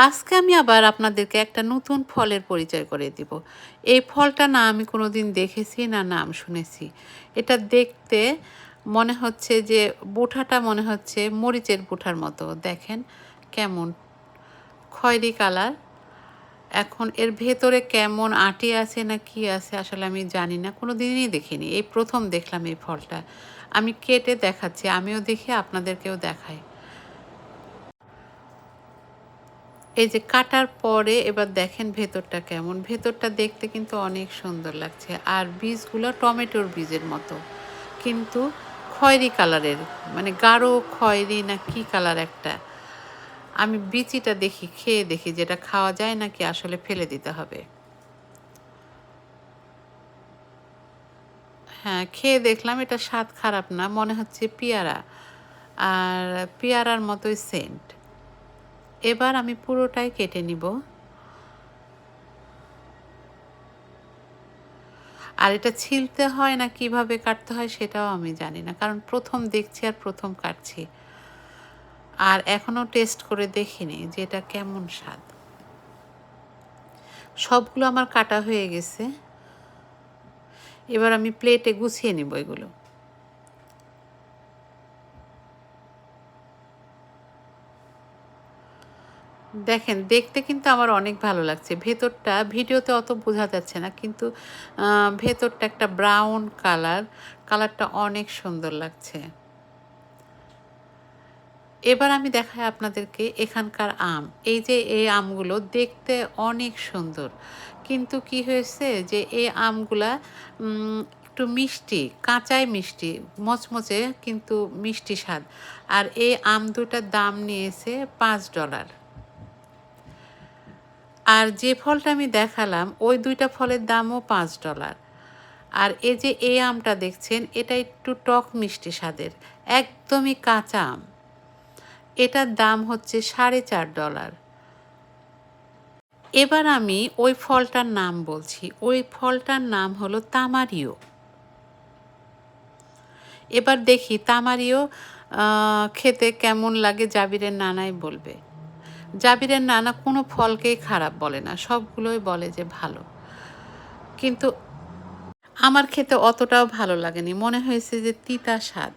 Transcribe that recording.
আজকে আমি আবার আপনাদেরকে একটা নতুন ফলের পরিচয় করে দিব। এই ফলটা না আমি কোনোদিন দেখেছি না নাম শুনেছি। এটা দেখতে মনে হচ্ছে যে বোঁটাটা মনে হচ্ছে মরিচের বোঁটার মতো। দেখেন কেমন খয়েরি কালার। এখন এর ভেতরে কেমন আটি আছে না কি আছে আসলে আমি জানি না। কোনোদিনই দেখিনি। এই প্রথম দেখলাম এই ফলটা। আমি কেটে দেখাচ্ছি। আমিও দেখি আপনাদেরকেও দেখাই। এই যে কাটার পরে এবার দেখেন ভেতরটা কেমন। ভেতরটা দেখতে কিন্তু অনেক সুন্দর লাগছে। আর বীজগুলো টমেটোর বীজের মতো। কিন্তু খয়েরি কালারের, মানে গাঢ় খয়েরি না কি কালার একটা। আমি বিচিটা দেখি, খেয়ে দেখি যেটা খাওয়া যায় নাকি আসলে ফেলে দিতে হবে। হ্যাঁ, খেয়ে দেখলাম এটা স্বাদ খারাপ না। মনে হচ্ছে পেয়ারা। আর পেয়ারার মতোই সেন্ট। এবার আমি পুরোটাই কেটে নিব। আর এটা ছিলতে হয় না কিভাবে কাটতে হয় সেটাও আমি জানি না। কারণ প্রথম দেখছি আর প্রথম কাটছি। আর এখনো টেস্ট করে দেখিনি যে এটা কেমন স্বাদ। সবগুলো আমার কাটা হয়ে গেছে। এবার আমি প্লেটে গুছিয়ে নিব এগুলো। দেখেন দেখতে কিন্তু আমার অনেক ভালো লাগছে। ভেতরটা ভিডিওতে অত বোঝা যাচ্ছে না। কিন্তু ভেতরটা একটা ব্রাউন কালার। কালারটা অনেক সুন্দর লাগছে। এবার আমি দেখাই আপনাদেরকে এখানকার আম। এই যে এই আমগুলো দেখতে অনেক সুন্দর। কিন্তু কি হয়েছে যে এই আমগুলা একটু মিষ্টি, কাঁচাই মিষ্টি, মচমচে কিন্তু মিষ্টি স্বাদ। আর এই আম দুটার দাম নিয়েছে $5। আর যে ফলটা আমি দেখালাম ওই ২ টা ফলের দামও $5। আর এই যে এই আমটা দেখছেন এটা একটু টক মিষ্টি স্বাদের। একদমই কাঁচা আম। এটার দাম হচ্ছে $4.৫। এবার আমি ওই ফলটার নাম বলছি। ওই ফলটার নাম হলো তামারিও। এবার দেখি তামারিও খেতে কেমন লাগে জাবিরের নানাই বলবে। জাবিরের নানা কোনো ফলকেই খারাপ বলে না। সবগুলোই বলে যে ভালো। কিন্তু আমার খেতে অতটাও ভালো লাগেনি। মনে হয়েছে যে তিতা স্বাদ।